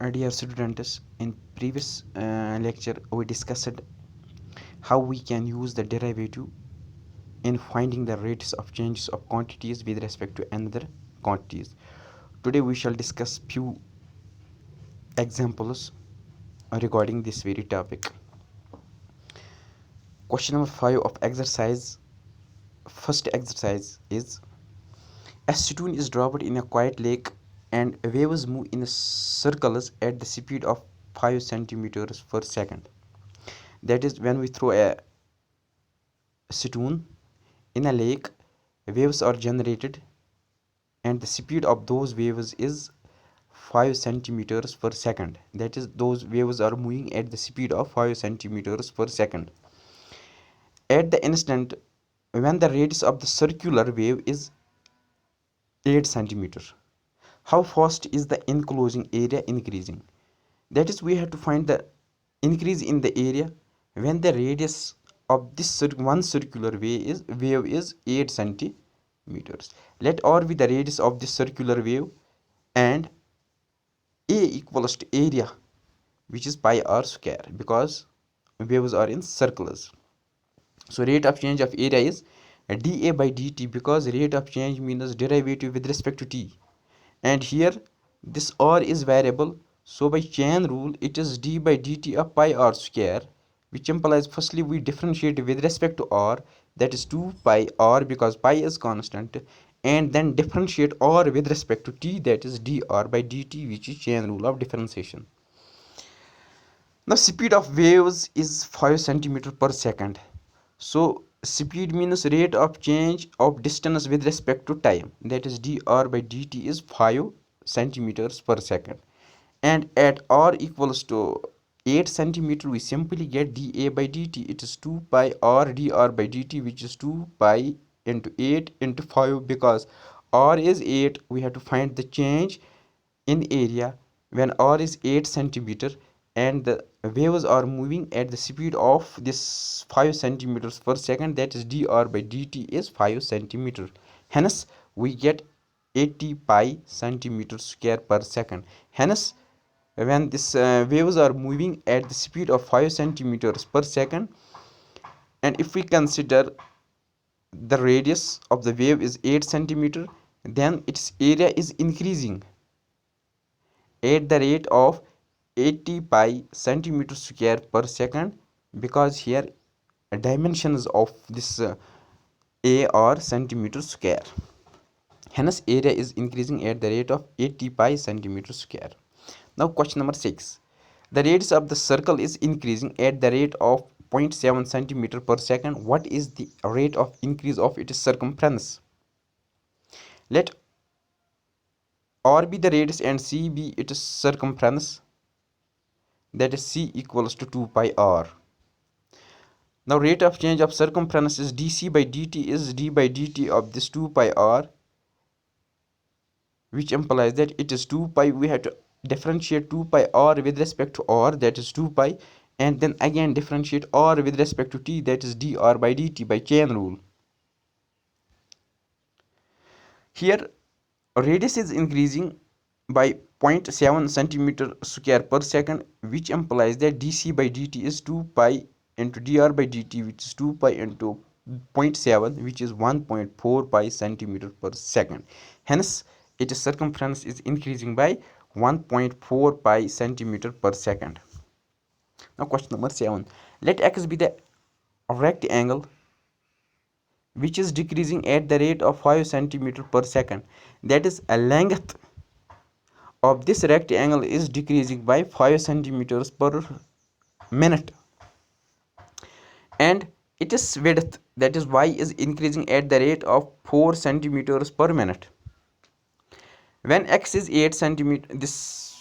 Dear students, in previous lecture we discussed how we can use the derivative in finding the rates of changes of quantities with respect to another quantities. Today we shall discuss few examples regarding this very topic. Question number 5 of exercise. First exercise is: a stone is dropped in a quiet lake and waves move in circles at the speed of 5 centimeters per second. That is, when we throw a stone in a lake, waves are generated and the speed of those waves is 5 centimeters per second. That is, those waves are moving at the speed of 5 centimeters per second. At the instant when the radius of the circular wave is 8 centimeters, how fast is the enclosing area increasing? That is, we have to find the increase in the area when the radius of this one circular wave is 8 centimeters. Let R be the radius of this circular wave and A equals to area, which is pi r square, because waves are in circles. So rate of change of area is dA by dt, because rate of change means derivative with respect to t, and here this r is variable, so by chain rule it is d by dt of pi r square, which implies firstly we differentiate with respect to r, that is 2 pi r because pi is constant, and then differentiate r with respect to t, that is dr by dt, which is chain rule of differentiation. Now speed of waves is 5 centimeter per second. So speed means rate of change of distance with respect to time, that is dr by dt is 5 centimeters per second, and at r equals to 8 centimeter we simply get dA by dt, it is 2 pi r dr by dt, which is 2 pi into 8 into 5, because r is 8, we have to find the change in area when r is 8 centimeter and the waves are moving at the speed of this 5 centimeters per second, that is dr by dt is 5 centimeter. Hence we get 80 pi centimeter square per second. Hence when this waves are moving at the speed of 5 centimeters per second, and if we consider the radius of the wave is 8 centimeter, then its area is increasing at the rate of 80 pi centimeter square per second, because here dimensions of this a are centimeter square. Hence area is increasing at the rate of 80 pi centimeter square. Now question number 6. The radius of the circle is increasing at the rate of 0.7 centimeter per second. What is the rate of increase of its circumference? Let R be the radius and C be its circumference, that is C equals to 2 pi r. Now rate of change of circumference is dc by dt is d by dt of this 2 pi r, which implies that it is 2 pi. We have to differentiate 2 pi r with respect to r, that is 2 pi, and then again differentiate r with respect to t, that is dr by dt by chain rule. Here radius is increasing by 0.7 centimeter square per second, which implies that dc by dt is 2 pi into dr by dt, which is 2 pi into 0.7, which is 1.4 pi centimeter per second. Hence its circumference is increasing by 1.4 pi centimeter per second. Now question number 7. Let x be the rectangle which is decreasing at the rate of 5 centimeter per second. That is, a length of this rectangle is decreasing by 5 centimeters per minute, and its width, that is y, is increasing at the rate of 4 centimeters per minute. When x is 8 centimeter, this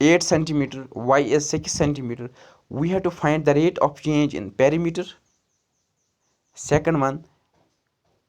8 centimeter, y is 6 centimeter, we have to find the rate of change in perimeter. Second one,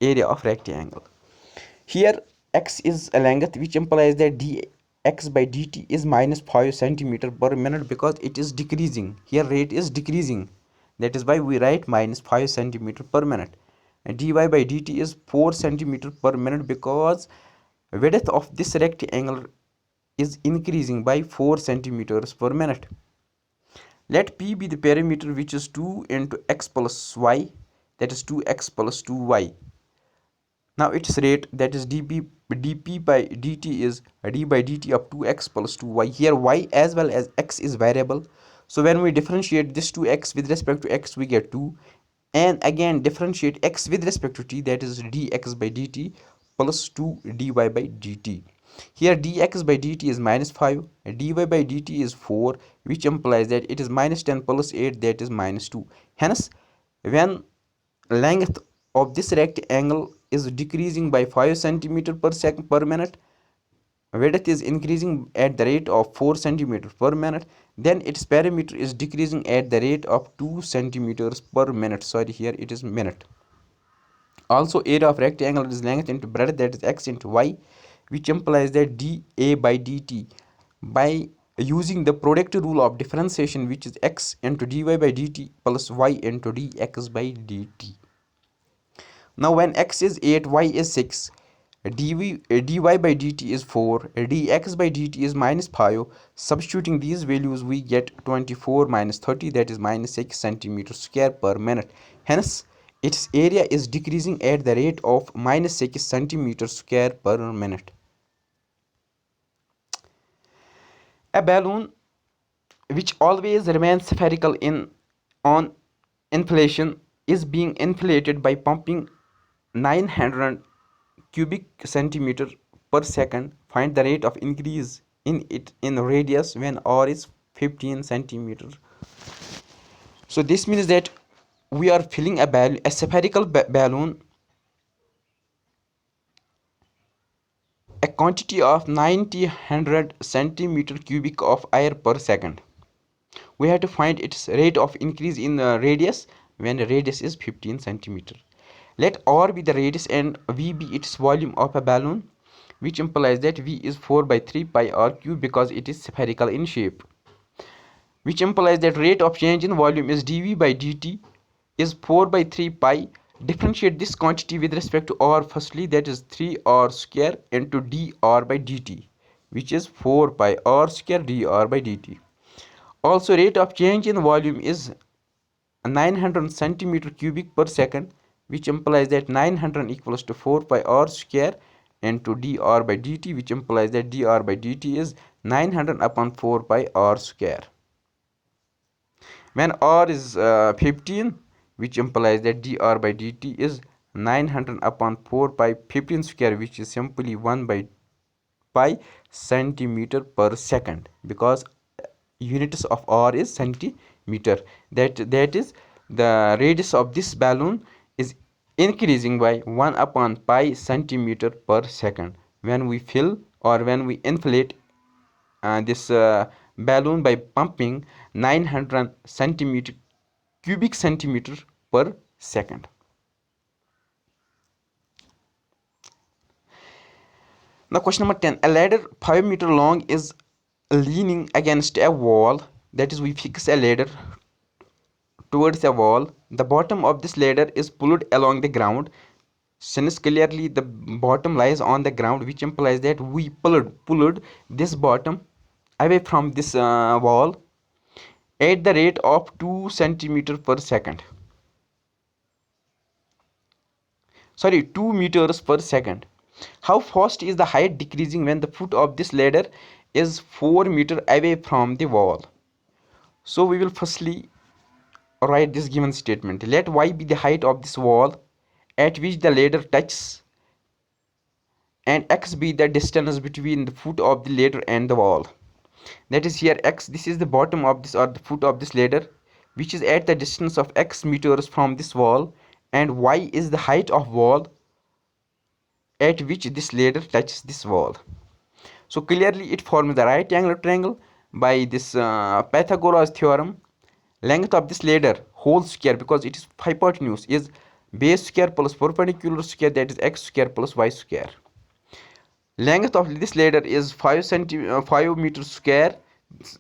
area of rectangle. Here x is a length, which implies that dx by dt is minus 5 centimeter per minute, because it is decreasing. Here rate is decreasing, that is why we write minus 5 centimeter per minute. And dy by dt is 4 centimeter per minute, because width of this rectangle is increasing by 4 centimeters per minute. Let P be the parameter which is 2 into x plus y, that is 2x plus 2y. Now its rate, that is dp by dt, is d by dt of 2x plus 2y. Here y as well as x is variable. So when we differentiate this 2x with respect to x, we get 2. And again differentiate x with respect to t, that is dx by dt plus 2 dy by dt. Here dx by dt is minus 5, dy by dt is 4, which implies that it is minus 10 plus 8, that is minus 2. Hence, when length of this rectangle is decreasing by 5 centimeter per second per minute, width is increasing at the rate of 4 centimeters per minute, then its parameter is decreasing at the rate of 2 centimeters per minute. Sorry, here it is minute. Also, area of rectangle is length into breadth, that is x into y, which implies that dA by dt, by using the product rule of differentiation, which is x into dy by dt plus y into dx by dt. Now when x is 8, y is 6, dy by dt is 4, dx by dt is minus 5. Substituting these values, we get 24 minus 30, that is minus 6 centimeters square per minute. Hence, its area is decreasing at the rate of minus 6 centimeters square per minute. A balloon which always remains spherical on inflation is being inflated by pumping 900 cubic centimeter per second. Find the rate of increase in it in radius when r is 15 centimeter. So this means that we are filling a spherical balloon, a quantity of 900 centimeter cubic of air per second. We have to find its rate of increase in radius when the radius is 15 centimeter. Let r be the radius and v be its volume of a balloon, which implies that v is 4 by 3 pi r cube because it is spherical in shape, which implies that rate of change in volume is dv by dt is 4 by 3 pi. Differentiate this quantity with respect to r firstly, that is 3r square into dr by dt, which is 4 pi r square dr by dt. Also, rate of change in volume is 900 centimeter cubic per second, which implies that 900 equals to 4 pi r square into dr by dt, which implies that dr by dt is 900 upon 4 pi r square. When r is 15, which implies that dr by dt is 900 upon 4 pi 15 square, which is simply 1 by pi centimeter per second, because units of r is centimeter. That is, the radius of this balloon is increasing by 1 upon pi centimeter per second when we fill or when we inflate this balloon by pumping 900 centimeter cubic centimeter per second. Now question number 10. A ladder 5 meter long is leaning against a wall. That is, we fix a ladder towards a wall. The bottom of this ladder is pulled along the ground. Since clearly the bottom lies on the ground, which implies that we pulled this bottom away from this wall at the rate of 2 centimeter per second. Sorry, 2 meters per second. How fast is the height decreasing when the foot of this ladder is 4 meter away from the wall? So we will firstly write this given statement. Let y be the height of this wall at which the ladder touches, and x be the distance between the foot of the ladder and the wall. That is, here x, this is the bottom of this or the foot of this ladder, which is at the distance of x meters from this wall, and y is the height of wall at which this ladder touches this wall. So clearly it forms the right angle triangle by this Pythagoras theorem. Length of this ladder whole square, because it is hypotenuse, is base square plus perpendicular square, that is x square plus y square. Length of this ladder is 5 meter square.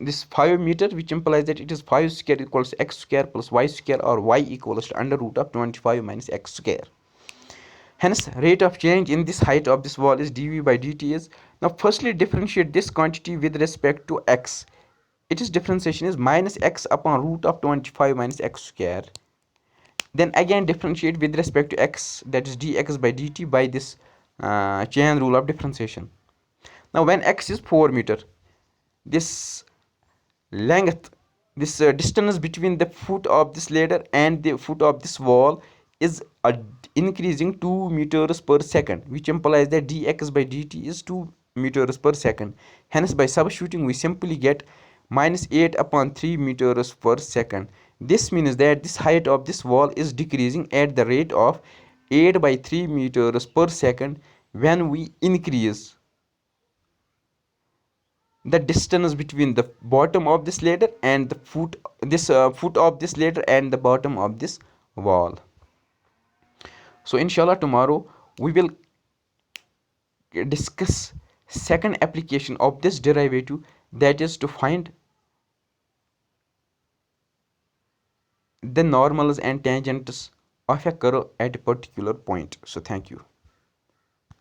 This 5 meter, which implies that it is 5 square equals x square plus y square, or y equals to under root of 25 minus x square. Hence, rate of change in this height of this wall is dv by dt is. Now firstly differentiate this quantity with respect to x. Its differentiation is minus x upon root of 25 minus x square. Then again differentiate with respect to x, that is dx by dt, by this chain rule of differentiation. Now when x is 4 meter, this length, this distance between the foot of this ladder and the foot of this wall is increasing 2 meters per second, which implies that dx by dt is 2 meters per second. Hence by substituting we simply get minus 8 upon 3 meters per second. This means that this height of this wall is decreasing at the rate of 8 by 3 meters per second when we increase the distance between the bottom of this ladder and the foot of this ladder and the bottom of this wall. So inshallah tomorrow we will discuss second application of this derivative, that is to find the normals and tangents of a curve at a particular point. So thank you.